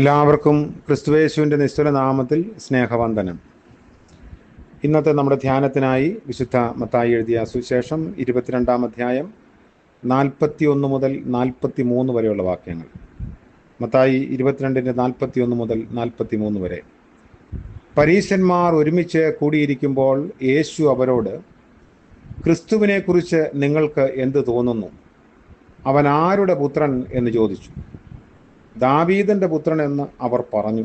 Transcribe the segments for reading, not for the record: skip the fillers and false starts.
എല്ലാവർക്കും ക്രിസ്തുയേശുവിൻ്റെ നിസ്തുല നാമത്തിൽ സ്നേഹവന്ദനം. ഇന്നത്തെ നമ്മുടെ ധ്യാനത്തിനായി വിശുദ്ധ മത്തായി എഴുതിയ സുവിശേഷം 22-ാം അധ്യായം 41 മുതൽ 43 വരെയുള്ള വാക്യങ്ങൾ. മത്തായി 22:41 മുതൽ 43 വരെ. പരീശന്മാർ ഒരുമിച്ച് കൂടിയിരിക്കുമ്പോൾ യേശു അവരോട്, ക്രിസ്തുവിനെക്കുറിച്ച് നിങ്ങൾക്ക് എന്ത് തോന്നുന്നു? അവൻ ആരുടെ പുത്രൻ എന്ന് ചോദിച്ചു. ദാവീദിൻ്റെ പുത്രൻ എന്ന് അവർ പറഞ്ഞു.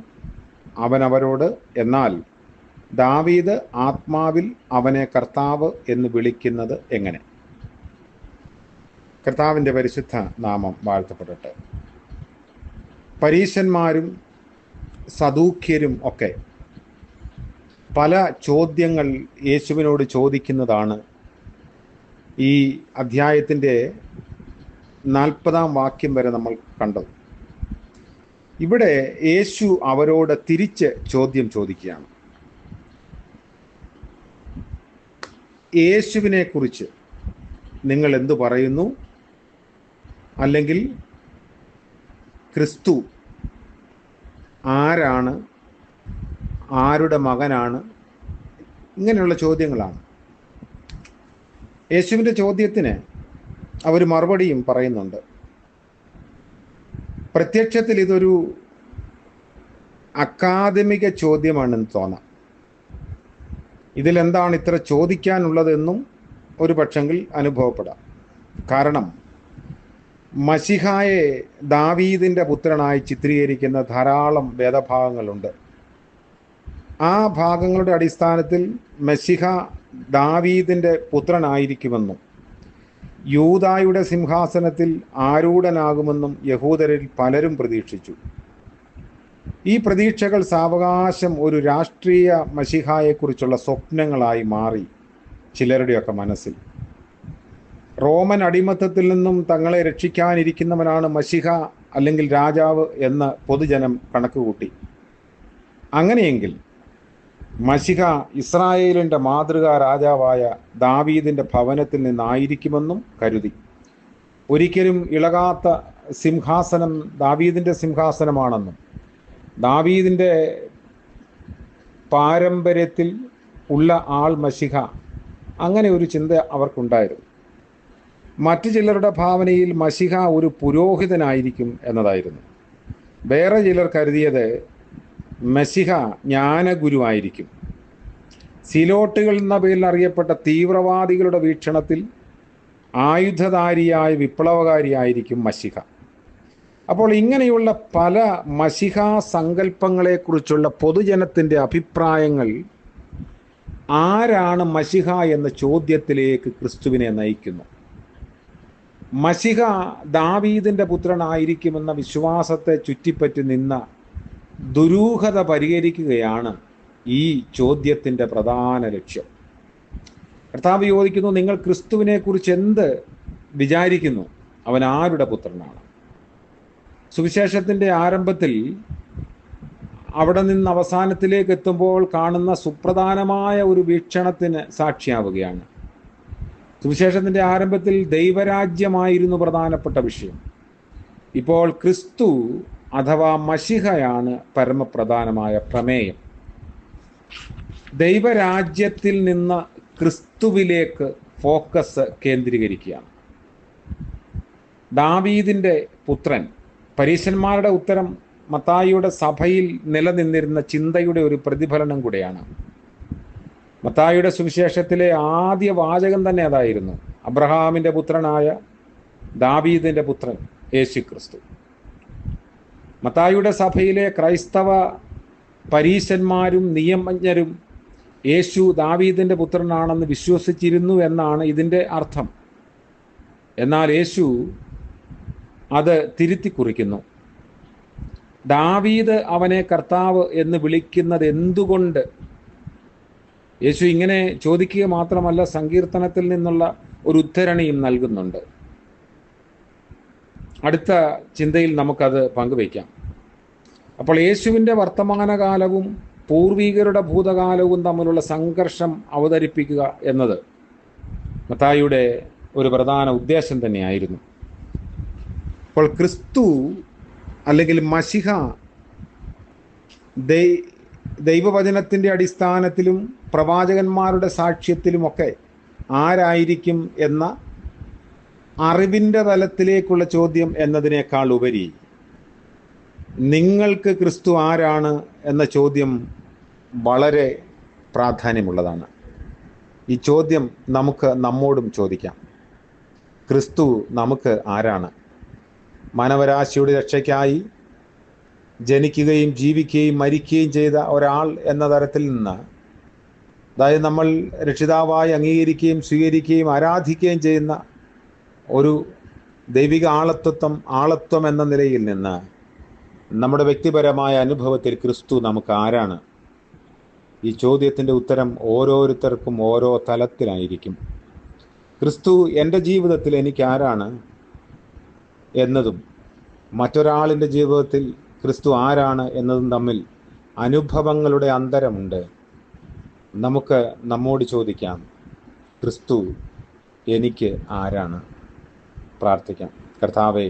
അവൻ അവരോട്, എന്നാൽ ദാവീദ് ആത്മാവിൽ അവനെ കർത്താവ് എന്ന് വിളിക്കുന്നത് എങ്ങനെ? കർത്താവിൻ്റെ പരിശുദ്ധ നാമം വാഴ്ത്തപ്പെടട്ടെ. പരീശന്മാരും സദൂക്യരും ഒക്കെ പല ചോദ്യങ്ങൾ യേശുവിനോട് ചോദിക്കുന്നതാണ് ഈ അധ്യായത്തിൻ്റെ 40-ാം വാക്യം വരെ നമ്മൾ കണ്ടത്. ഇവിടെ യേശു അവരോട് തിരിച്ച് ചോദ്യം ചോദിക്കുകയാണ്. യേശുവിനെ കുറിച്ച് നിങ്ങൾ എന്തു പറയുന്നു? അല്ലെങ്കിൽ ക്രിസ്തു ആരാണ്? ആരുടെ മകനാണ്? ഇങ്ങനെയുള്ള ചോദ്യങ്ങളാണ്. യേശുവിൻ്റെ ചോദ്യത്തിന് അവർ മറുപടിയും പറയുന്നുണ്ട്. പ്രത്യക്ഷത്തിൽ ഇതൊരു അക്കാദമിക ചോദ്യമാണെന്ന് തോന്നാം. ഇതിലെന്താണ് ഇത്ര ചോദിക്കാനുള്ളതെന്നും ഒരു പക്ഷെങ്കിൽ അനുഭവപ്പെടാം. കാരണം മശിഹായെ ദാവീദിൻ്റെ പുത്രനായി ചിത്രീകരിക്കുന്ന ധാരാളം വേദഭാഗങ്ങളുണ്ട്. ആ ഭാഗങ്ങളുടെ അടിസ്ഥാനത്തിൽ മശിഹ ദാവീദിൻ്റെ പുത്രനായിരിക്കുമെന്നും യൂദായുടെ സിംഹാസനത്തിൽ ആരൂഢനാകുമെന്നും യഹൂദരിൽ പലരും പ്രതീക്ഷിച്ചു. ഈ പ്രതീക്ഷകൾ സാവകാശം ഒരു രാഷ്ട്രീയ മശിഹായെക്കുറിച്ചുള്ള സ്വപ്നങ്ങളായി മാറി ചിലരുടെയൊക്കെ മനസ്സിൽ. റോമൻ അടിമത്തത്തിൽ നിന്നും തങ്ങളെ രക്ഷിക്കാനിരിക്കുന്നവനാണ് മശിഹ അല്ലെങ്കിൽ രാജാവ് എന്ന് പൊതുജനം കണക്കുകൂട്ടി. അങ്ങനെയെങ്കിൽ മശിഹ ഇസ്രായേലിൻ്റെ മാതൃകാ രാജാവായ ദാവീദിൻ്റെ ഭവനത്തിൽ നിന്നായിരിക്കുമെന്നും കരുതി. ഒരിക്കലും ഇളകാത്ത സിംഹാസനം ദാവീദിൻ്റെ സിംഹാസനമാണെന്നും ദാവീദിൻ്റെ പാരമ്പര്യത്തിൽ ഉള്ള ആൾ മശിഹ, അങ്ങനെ ഒരു ചിന്ത അവർക്കുണ്ടായിരുന്നു. മറ്റു ചിലരുടെ ഭാവനയിൽ മശിഹ ഒരു പുരോഹിതനായിരിക്കും എന്നതായിരുന്നു. വേറെ ചിലർ കരുതിയത് മശിഹ ജ്ഞാനഗുരുവായിരിക്കും. സിലോട്ടുകൾ എന്ന പേരിൽ അറിയപ്പെട്ട തീവ്രവാദികളുടെ വീക്ഷണത്തിൽ ആയുധധാരിയായ വിപ്ലവകാരിയായിരിക്കും മശിഹ. അപ്പോൾ ഇങ്ങനെയുള്ള പല മശിഹ സങ്കല്പങ്ങളെക്കുറിച്ചുള്ള പൊതുജനത്തിൻ്റെ അഭിപ്രായങ്ങൾ ആരാണ് മശിഹ എന്ന ചോദ്യത്തിലേക്ക് ക്രിസ്തുവിനെ നയിക്കുന്നു. മശിഹ ദാവീദിൻ്റെ പുത്രനായിരിക്കുമെന്ന വിശ്വാസത്തെ ചുറ്റിപ്പറ്റി നിന്ന ദുരൂഹത പരിഹരിക്കുകയാണ് ഈ ചോദ്യത്തിൻ്റെ പ്രധാന ലക്ഷ്യം. കർത്താവ് ചോദിക്കുന്നു, നിങ്ങൾ ക്രിസ്തുവിനെ കുറിച്ച് എന്ത് വിചാരിക്കുന്നു? അവൻ ആരുടെ പുത്രനാണ്? സുവിശേഷത്തിൻ്റെ ആരംഭത്തിൽ അവിടെ നിന്ന് അവസാനത്തിലേക്ക് എത്തുമ്പോൾ കാണുന്ന സുപ്രധാനമായ ഒരു വീക്ഷണത്തിന് സാക്ഷിയാവുകയാണ്. സുവിശേഷത്തിൻ്റെ ആരംഭത്തിൽ ദൈവരാജ്യമായിരുന്നു പ്രധാനപ്പെട്ട വിഷയം. ഇപ്പോൾ ക്രിസ്തു അഥവാ മശിഹയാണ് പരമപ്രധാനമായ പ്രമേയം. ദൈവരാജ്യത്തിൽ നിന്ന് ക്രിസ്തുവിലേക്ക് ഫോക്കസ് കേന്ദ്രീകരിക്കുകയാണ്. ദാവീദിൻ്റെ പുത്രൻ. പരീശന്മാരുടെ ഉത്തരം മത്തായിയുടെ സഭയിൽ നിലനിന്നിരുന്ന ചിന്തയുടെ ഒരു പ്രതിഫലനം കൂടെയാണ്. മത്തായിയുടെ സുവിശേഷത്തിലെ ആദ്യ വാചകം തന്നെ അതായിരുന്നു, അബ്രഹാമിൻ്റെ പുത്രനായ ദാവീദിൻ്റെ പുത്രൻ യേശു ക്രിസ്തു. മത്തായിയുടെ സഭയിലെ ക്രൈസ്തവ പരീശന്മാരും നിയമജ്ഞരും യേശു ദാവീദിൻ്റെ പുത്രനാണെന്ന് വിശ്വസിച്ചിരുന്നു എന്നാണ് ഇതിൻ്റെ അർത്ഥം. എന്നാൽ യേശു അത് തിരുത്തി കുറിക്കുന്നു. ദാവീദ് അവനെ കർത്താവ് എന്ന് വിളിക്കുന്നത് എന്തുകൊണ്ട്? യേശു ഇങ്ങനെ ചോദിക്കുക മാത്രമല്ല, സങ്കീർത്തനത്തിൽ നിന്നുള്ള ഒരു ഉദ്ധരണിയും നൽകുന്നുണ്ട്. അടുത്ത ചിന്തയിൽ നമുക്കത് പങ്കുവയ്ക്കാം. അപ്പോൾ യേശുവിൻ്റെ വർത്തമാനകാലവും പൂർവികരുടെ ഭൂതകാലവും തമ്മിലുള്ള സംഘർഷം അവതരിപ്പിക്കുക എന്നത് മത്തായിയുടെ ഒരു പ്രധാന ഉദ്ദേശം തന്നെയായിരുന്നു. അപ്പോൾ ക്രിസ്തു അല്ലെങ്കിൽ മശിഹ ദൈവവചനത്തിൻ്റെ അടിസ്ഥാനത്തിലും പ്രവാചകന്മാരുടെ സാക്ഷ്യത്തിലുമൊക്കെ ആരായിരിക്കും എന്ന അറിവിൻ്റെ തലത്തിലേക്കുള്ള ചോദ്യം എന്നതിനേക്കാൾ ഉപരി നിങ്ങൾക്ക് ക്രിസ്തു ആരാണ് എന്ന ചോദ്യം വളരെ പ്രാധാന്യമുള്ളതാണ്. ഈ ചോദ്യം നമുക്ക് നമ്മോടും ചോദിക്കാം. ക്രിസ്തു നമുക്ക് ആരാണ്? മാനവരാശിയുടെ രക്ഷയ്ക്കായി ജനിക്കുകയും ജീവിക്കുകയും മരിക്കുകയും ചെയ്ത ഒരാൾ എന്ന തരത്തിൽ നിന്ന്, അതായത് നമ്മൾ രക്ഷിതാവായി അംഗീകരിക്കുകയും സ്വീകരിക്കുകയും ആരാധിക്കുകയും ചെയ്യുന്ന ഒരു ദൈവിക ആളത്വം എന്ന നിലയിൽ നിന്ന് നമ്മുടെ വ്യക്തിപരമായ അനുഭവത്തിൽ ക്രിസ്തു നമുക്ക് ആരാണ്? ഈ ചോദ്യത്തിൻ്റെ ഉത്തരം ഓരോരുത്തർക്കും ഓരോ തലത്തിലായിരിക്കും. ക്രിസ്തു എൻ്റെ ജീവിതത്തിൽ എനിക്ക് ആരാണ് എന്നതും മറ്റൊരാളിൻ്റെ ജീവിതത്തിൽ ക്രിസ്തു ആരാണ് എന്നതും തമ്മിൽ അനുഭവങ്ങളുടെ അന്തരമുണ്ട്. നമുക്ക് നമ്മോട് ചോദിക്കാം, ക്രിസ്തു എനിക്ക് ആരാണ്? പ്രാർത്ഥിക്കാം. കർത്താവേ,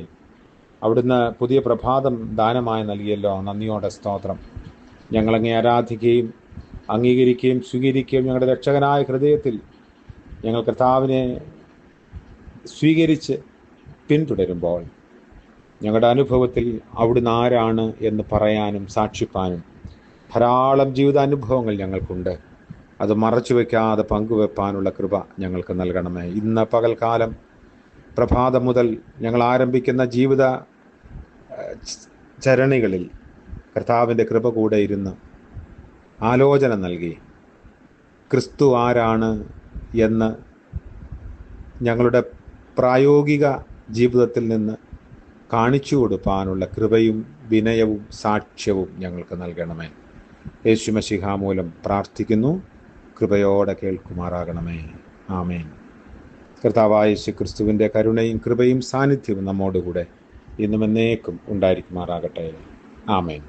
അവിടുന്ന് പുതിയ പ്രഭാതം ദാനമായി നൽകിയല്ലോ, നന്ദിയോടെ സ്തോത്രം. ഞങ്ങളങ്ങേ ആരാധിക്കുകയും അംഗീകരിക്കുകയും സ്വീകരിക്കുകയും ഞങ്ങളുടെ രക്ഷകനായ ഹൃദയത്തിൽ ഞങ്ങൾ കർത്താവിനെ സ്വീകരിച്ച് പിന്തുടരുമ്പോൾ ഞങ്ങളുടെ അനുഭവത്തിൽ അവിടുന്ന് ആരാണ് എന്ന് പറയാനും സാക്ഷിപ്പാനും ധാരാളം ജീവിതാനുഭവങ്ങൾ ഞങ്ങൾക്കുണ്ട്. അത് മറച്ചു വയ്ക്കാതെ പങ്കുവെപ്പാനുള്ള കൃപ ഞങ്ങൾക്ക് നൽകണമേ. ഇന്ന് പകൽക്കാലം പ്രഭാതം മുതൽ ഞങ്ങൾ ആരംഭിക്കുന്ന ജീവിത ചരണികളിൽ കർത്താവിൻ്റെ കൃപ കൂടെ ഇരുന്ന് ആലോചന നൽകി ക്രിസ്തു ആരാണ് എന്ന് ഞങ്ങളുടെ പ്രായോഗിക ജീവിതത്തിൽ നിന്ന് കാണിച്ചു കൊടുക്കാനുള്ള കൃപയും വിനയവും സാക്ഷ്യവും ഞങ്ങൾക്ക് നൽകണമേ. യേശു മശിഹാ മൂലം പ്രാർത്ഥിക്കുന്നു. കൃപയോടെ കേൾക്കുമാറാകണമേ. ആമേൻ. കർത്താവായ യേശു ക്രിസ്തുവിൻ്റെ കരുണയും കൃപയും സാന്നിധ്യവും നമ്മോടുകൂടെ ഇന്നും എന്നേക്കും ഉണ്ടായിരിക്കുമാറാകട്ടെ. ആമേൻ.